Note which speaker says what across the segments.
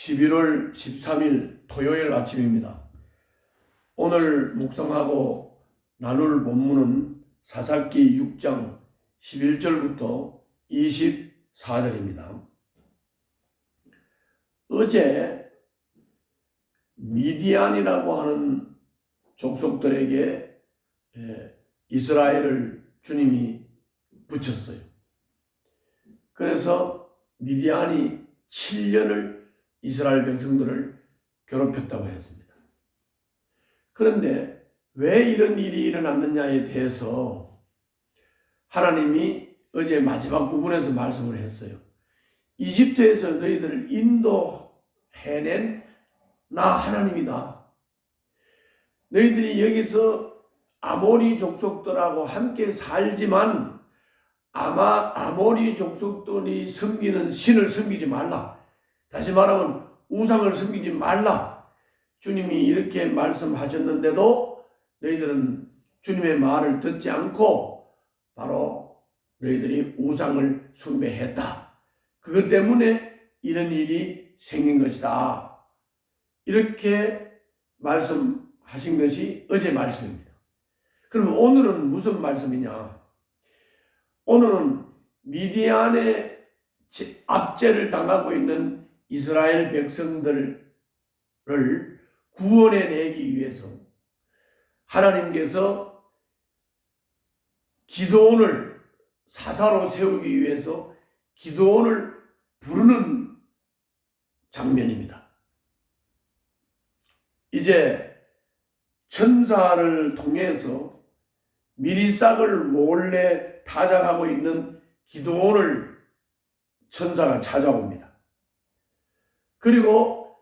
Speaker 1: 11월 13일 토요일 아침입니다. 오늘 묵상하고 나눌 본문은 사사기 6장 11절부터 24절입니다. 어제 미디안이라고 하는 족속들에게 이스라엘을 주님이 붙였어요. 그래서 미디안이 7년을 이스라엘 백성들을 괴롭혔다고 했습니다. 그런데 왜 이런 일이 일어났느냐에 대해서 하나님이 어제 마지막 부분에서 말씀을 했어요. 이집트에서 너희들을 인도해낸 나 하나님이다. 너희들이 여기서 아모리 족속들하고 함께 살지만 아모리 족속들이 섬기는 신을 섬기지 말라. 다시 말하면 우상을 섬기지 말라. 주님이 이렇게 말씀하셨는데도 너희들은 주님의 말을 듣지 않고 바로 너희들이 우상을 숭배했다. 그것 때문에 이런 일이 생긴 것이다. 이렇게 말씀하신 것이 어제 말씀입니다. 그럼 오늘은 무슨 말씀이냐? 오늘은 미디안의 압제를 당하고 있는 이스라엘 백성들을 구원해내기 위해서 하나님께서 기드온을 사사로 세우기 위해서 기드온을 부르는 장면입니다. 이제 천사를 통해서 미리싹을 몰래 타작하고 있는 기드온을 천사가 찾아옵니다. 그리고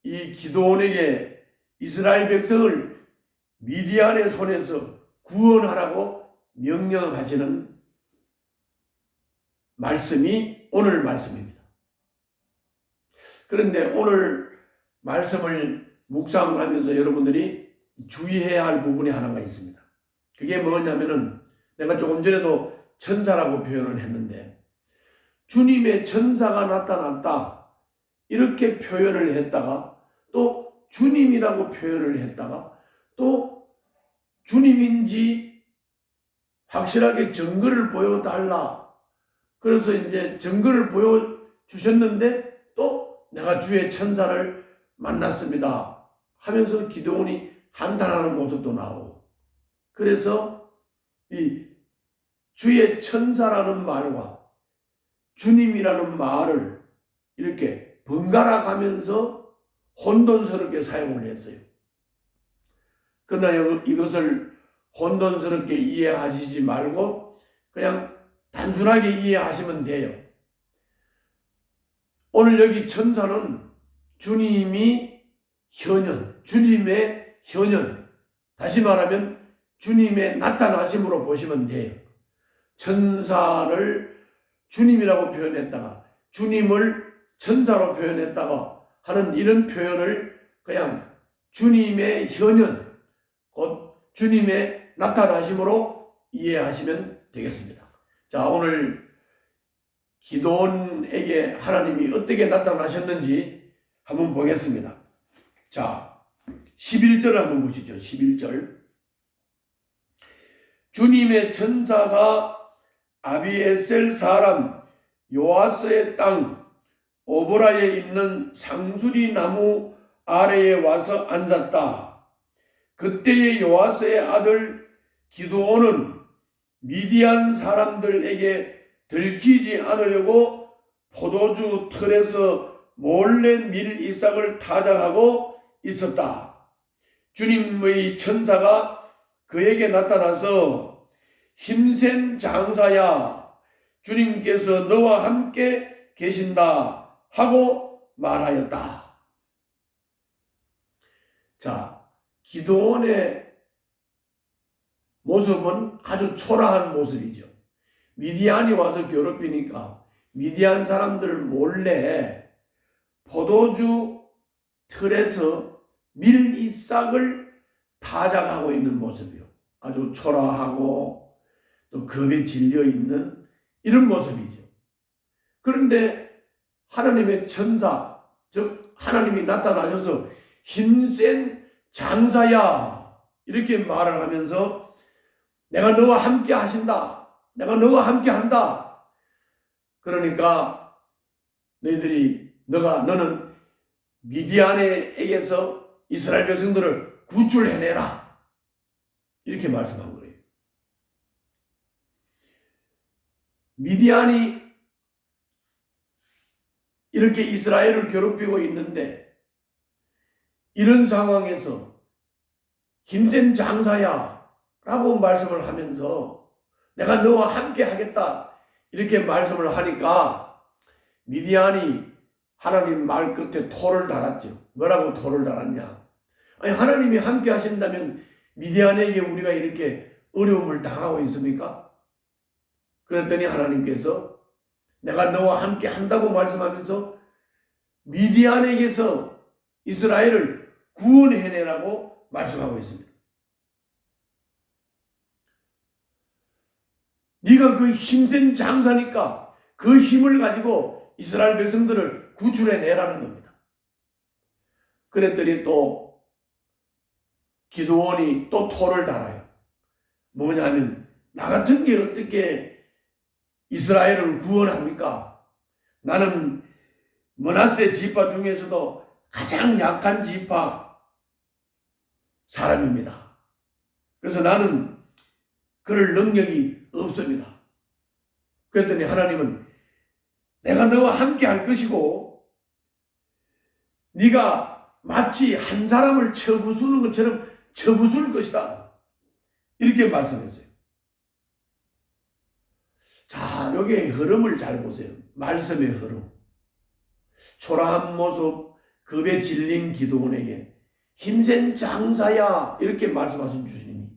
Speaker 1: 이 기드온에게 이스라엘 백성을 미디안의 손에서 구원하라고 명령하시는 말씀이 오늘 말씀입니다. 그런데 오늘 말씀을 묵상하면서 여러분들이 주의해야 할 부분이 하나가 있습니다. 그게 뭐냐면은 내가 조금 전에도 천사라고 표현을 했는데 주님의 천사가 나타났다 이렇게 표현을 했다가 또 주님이라고 표현을 했다가 또 주님인지 확실하게 증거를 보여달라. 그래서 이제 증거를 보여주셨는데 또 내가 주의 천사를 만났습니다 하면서 기드온이 한탄하는 모습도 나오고, 그래서 이 주의 천사라는 말과 주님이라는 말을 이렇게 번갈아 가면서 혼돈스럽게 사용을 했어요. 그러나 이것을 혼돈스럽게 이해하시지 말고 그냥 단순하게 이해하시면 돼요. 오늘 여기 천사는 주님의 현현, 다시 말하면 주님의 나타나심으로 보시면 돼요. 천사를 주님이라고 표현했다가 주님을 천사로 표현했다가 하는 이런 표현을 그냥 주님의 현현, 곧 주님의 나타나심으로 이해하시면 되겠습니다. 자, 오늘 기드온에게 하나님이 어떻게 나타나셨는지 한번 보겠습니다. 자, 11절 한번 보시죠. 11절. 주님의 천사가 아비에셀 사람 요아스의 땅 오보라에 있는 상수리 나무 아래에 와서 앉았다. 그때의 요아스의 아들 기드온은 미디안 사람들에게 들키지 않으려고 포도주 틀에서 몰래 밀 이삭을 타작하고 있었다. 주님의 천사가 그에게 나타나서 힘센 장사야, 주님께서 너와 함께 계신다 하고 말하였다. 자, 기드온의 모습은 아주 초라한 모습이죠. 미디안이 와서 괴롭히니까 미디안 사람들을 몰래 포도주 틀에서 밀 이삭을 타작하고 있는 모습이요. 아주 초라하고 또 겁에 질려 있는 이런 모습이죠. 그런데 하나님의 천사 즉 하나님이 나타나셔서 힘센 장사야 이렇게 말을 하면서 내가 너와 함께 하신다. 내가 너와 함께 한다. 그러니까 너는 미디안에게서 이스라엘 백성들을 구출해내라. 이렇게 말씀한 거예요. 미디안이 이렇게 이스라엘을 괴롭히고 있는데 이런 상황에서 힘센 장사야 라고 말씀을 하면서 내가 너와 함께 하겠다 이렇게 말씀을 하니까 미디안이 하나님 말 끝에 토를 달았죠. 뭐라고 토를 달았냐? 아니 하나님이 함께 하신다면 미디안에게 우리가 이렇게 어려움을 당하고 있습니까? 그랬더니 하나님께서 내가 너와 함께 한다고 말씀하면서 미디안에게서 이스라엘을 구원해내라고 말씀하고 있습니다. 네가 그 힘센 장사니까 그 힘을 가지고 이스라엘 백성들을 구출해내라는 겁니다. 그랬더니 또 기드온이 또 토를 달아요. 뭐냐면 나 같은 게 어떻게 이스라엘을 구원합니까? 나는 므낫세 지파 중에서도 가장 약한 지파 사람입니다. 그래서 나는 그럴 능력이 없습니다. 그랬더니 하나님은 내가 너와 함께 할 것이고 네가 마치 한 사람을 쳐부수는 것처럼 쳐부술 것이다. 이렇게 말씀했어요. 자, 여기에 흐름을 잘 보세요. 말씀의 흐름. 초라한 모습, 겁에 질린 기드온에게 힘센 장사야 이렇게 말씀하신 주님이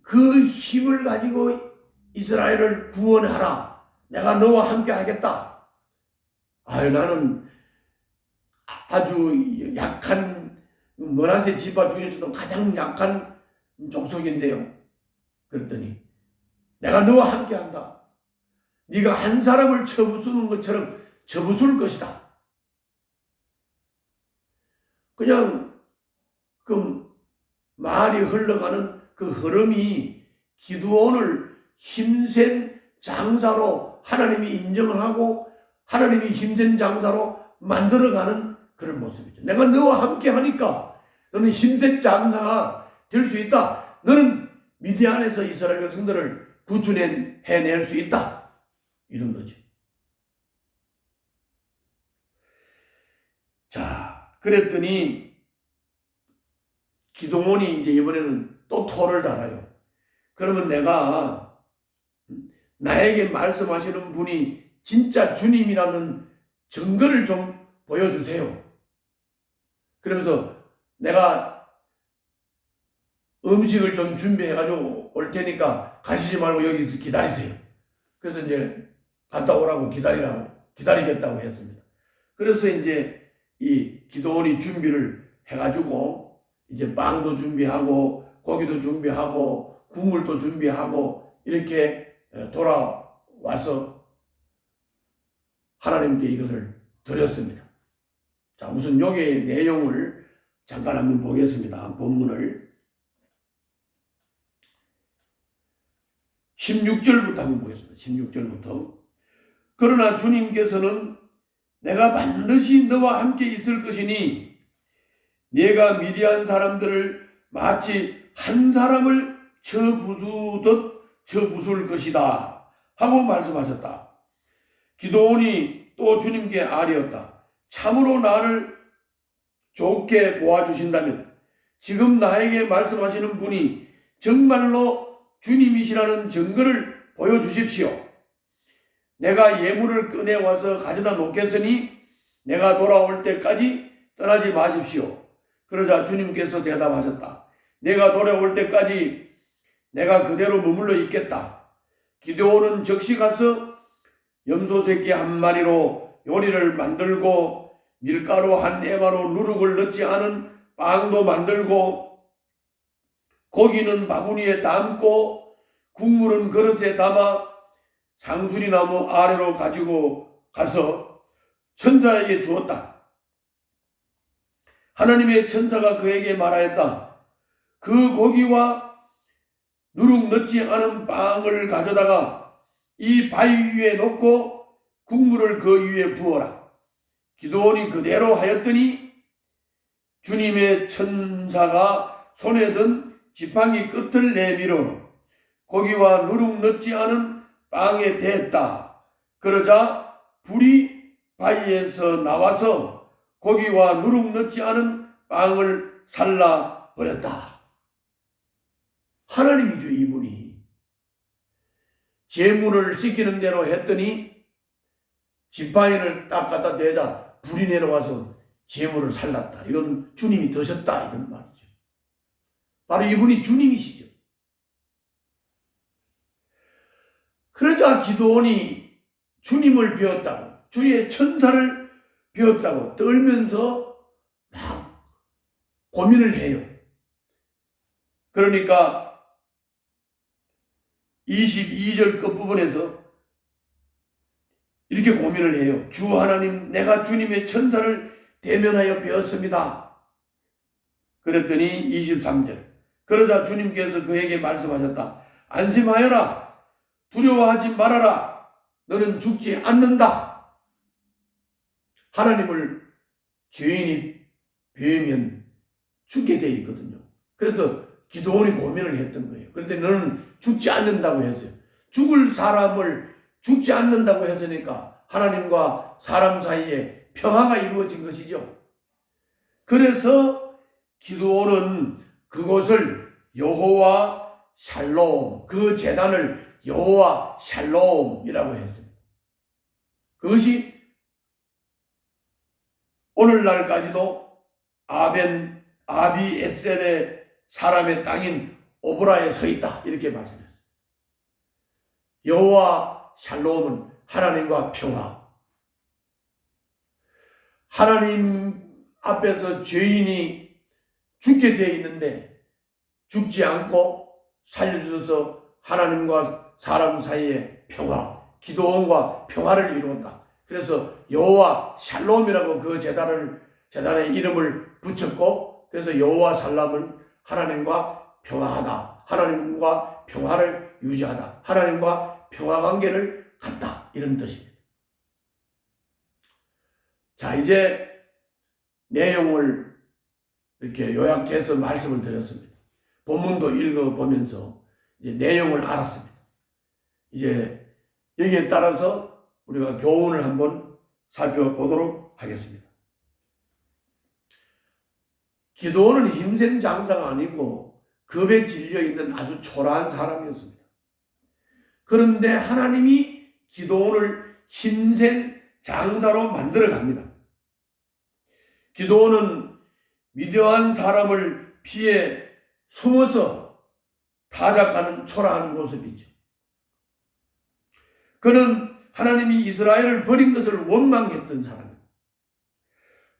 Speaker 1: 그 힘을 가지고 이스라엘을 구원하라. 내가 너와 함께 하겠다. 나는 아주 약한 므낫세 지파 중에서도 가장 약한 족속인데요. 그랬더니 내가 너와 함께 한다. 네가 한 사람을 쳐부수는 것처럼 쳐부술 것이다. 그냥 그 말이 흘러가는 그 흐름이 기드온을 힘센 장사로 하나님이 인정을 하고 하나님이 힘센 장사로 만들어가는 그런 모습이죠. 내가 너와 함께 하니까 너는 힘센 장사가 될 수 있다. 너는 미디안에서 이스라엘 백성들을 구출해낼 수 있다. 이런 거죠. 자, 그랬더니 기드온이 이제 이번에는 또 토를 달아요. 그러면 내가 나에게 말씀하시는 분이 진짜 주님이라는 증거를 좀 보여주세요. 그러면서 내가 음식을 좀 준비해가지고 올 테니까 가시지 말고 여기서 기다리세요. 그래서 이제 갔다 오라고 기다리겠다고 했습니다. 그래서 이제 이 기드온이 준비를 해가지고 이제 빵도 준비하고 고기도 준비하고 국물도 준비하고 이렇게 돌아와서 하나님께 이것을 드렸습니다. 자, 우선 여기의 내용을 잠깐 한번 보겠습니다. 본문을 16절부터 한번 보겠습니다. 16절부터. 그러나 주님께서는 내가 반드시 너와 함께 있을 것이니 네가 미디안 사람들을 마치 한 사람을 쳐부수듯 쳐부술 것이다 하고 말씀하셨다. 기드온이 또 주님께 아뢰었다. 참으로 나를 좋게 보아주신다면 지금 나에게 말씀하시는 분이 정말로 주님이시라는 증거를 보여주십시오. 내가 예물을 꺼내와서 가져다 놓겠으니 내가 돌아올 때까지 떠나지 마십시오. 그러자 주님께서 대답하셨다. 내가 돌아올 때까지 내가 그대로 머물러 있겠다. 기드온은 즉시 가서 염소 새끼 한 마리로 요리를 만들고 밀가루 한 에바로 누룩을 넣지 않은 빵도 만들고 고기는 바구니에 담고 국물은 그릇에 담아 상수리나무 아래로 가지고 가서 천사에게 주었다. 하나님의 천사가 그에게 말하였다. 그 고기와 누룩 넣지 않은 빵을 가져다가 이 바위 위에 놓고 국물을 그 위에 부어라. 기드온이 그대로 하였더니 주님의 천사가 손에 든 지팡이 끝을 내밀어 고기와 누룩 넣지 않은 빵에 댔다. 그러자 불이 바위에서 나와서 고기와 누룩 넣지 않은 빵을 살라 버렸다. 하나님이죠, 이분이. 제물을 지키는 대로 했더니 지팡이를 딱 갖다 대자 불이 내려와서 제물을 살랐다. 이건 주님이 드셨다, 이런 말이죠. 바로 이분이 주님이시죠. 그러자 기드온이 주님을 배웠다고, 주의 천사를 배웠다고 떨면서 막 고민을 해요. 그러니까 22절 끝부분에서 이렇게 고민을 해요. 주 하나님, 내가 주님의 천사를 대면하여 배웠습니다. 그랬더니 23절. 그러자 주님께서 그에게 말씀하셨다. 안심하여라. 두려워하지 말아라. 너는 죽지 않는다. 하나님을 죄인이 배우면 죽게 되어 있거든요. 그래서 기드온이 고민을 했던 거예요. 그런데 너는 죽지 않는다고 했어요. 죽을 사람을 죽지 않는다고 했으니까 하나님과 사람 사이에 평화가 이루어진 것이죠. 그래서 기드온은 그곳을 여호와 샬롬, 그 제단을 여호와 샬롬이라고 했습니다. 그것이 오늘날까지도 아비에셀의 사람의 땅인 오브라에 서 있다, 이렇게 말씀했습니다. 여호와 샬롬은 하나님과 평화. 하나님 앞에서 죄인이 죽게 되어 있는데 죽지 않고 살려주셔서 하나님과 사람 사이에 평화, 기드온과 평화를 이루었다. 그래서 여호와 샬롬이라고 그 제단의 이름을 붙였고, 그래서 여호와 샬롬은 하나님과 평화하다, 하나님과 평화를 유지하다, 하나님과 평화 관계를 갖다, 이런 뜻입니다. 자, 이제 내용을 이렇게 요약해서 말씀을 드렸습니다. 본문도 읽어보면서 이제 내용을 알았습니다. 이제 여기에 따라서 우리가 교훈을 한번 살펴보도록 하겠습니다. 기드온은 힘센 장사가 아니고 겁에 질려있는 아주 초라한 사람이었습니다. 그런데 하나님이 기드온을 힘센 장사로 만들어 갑니다. 기드온은 미디안 사람을 피해 숨어서 타작하는 초라한 모습이죠. 그는 하나님이 이스라엘을 버린 것을 원망했던 사람입니다.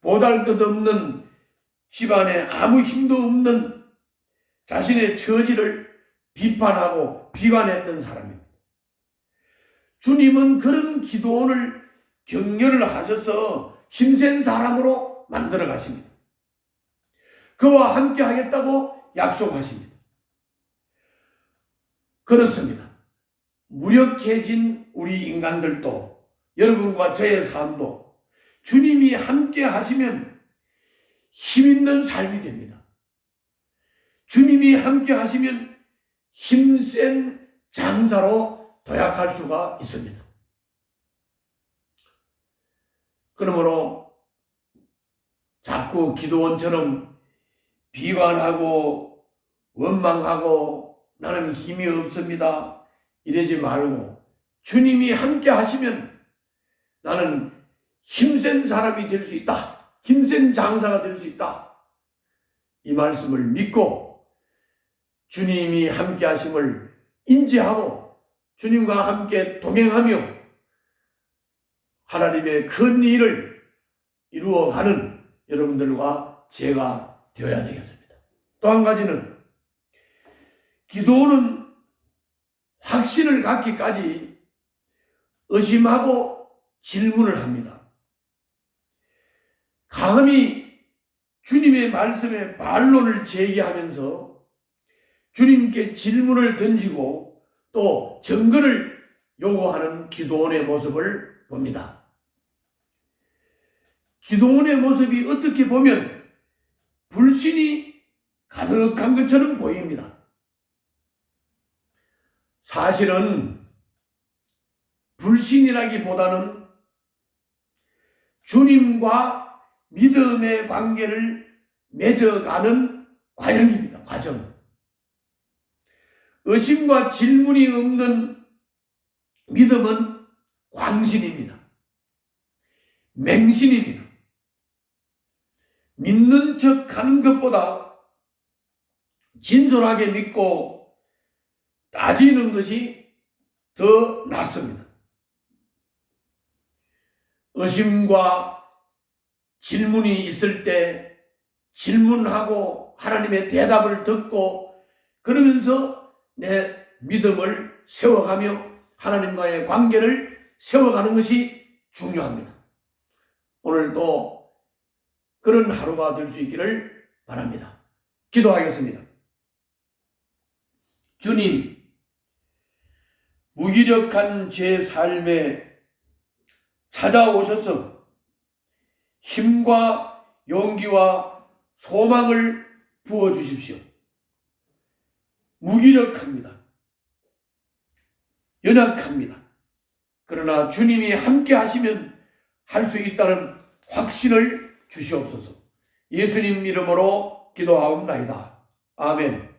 Speaker 1: 보잘것없는 집안에 아무 힘도 없는 자신의 처지를 비판하고 비관했던 사람입니다. 주님은 그런 기드온을 격려를 하셔서 힘센 사람으로 만들어 가십니다. 그와 함께 하겠다고 약속하십니다. 그렇습니다. 무력해진 우리 인간들도, 여러분과 저의 삶도 주님이 함께 하시면 힘있는 삶이 됩니다. 주님이 함께 하시면 힘센 장사로 도약할 수가 있습니다. 그러므로 자꾸 기드온처럼 비관하고 원망하고 나는 힘이 없습니다, 이러지 말고 주님이 함께 하시면 나는 힘센 사람이 될 수 있다, 힘센 장사가 될 수 있다, 이 말씀을 믿고 주님이 함께 하심을 인지하고 주님과 함께 동행하며 하나님의 큰 일을 이루어가는 여러분들과 제가 되어야 되겠습니다. 또 한 가지는 기도는 확신을 갖기까지 의심하고 질문을 합니다. 감히 주님의 말씀에 반론을 제기하면서 주님께 질문을 던지고 또 증거를 요구하는 기도원의 모습을 봅니다. 기도원의 모습이 어떻게 보면 불신이 가득한 것처럼 보입니다. 사실은 불신이라기보다는 주님과 믿음의 관계를 맺어가는 과정입니다. 과정. 의심과 질문이 없는 믿음은 광신입니다. 맹신입니다. 믿는 척 하는 것보다 진솔하게 믿고 따지는 것이 더 낫습니다. 의심과 질문이 있을 때 질문하고 하나님의 대답을 듣고 그러면서 내 믿음을 세워가며 하나님과의 관계를 세워가는 것이 중요합니다. 오늘도 그런 하루가 될 수 있기를 바랍니다. 기도하겠습니다. 주님, 무기력한 제 삶에 찾아오셔서 힘과 용기와 소망을 부어주십시오. 무기력합니다. 연약합니다. 그러나 주님이 함께 하시면 할 수 있다는 확신을 주시옵소서. 예수님 이름으로 기도하옵나이다. 아멘.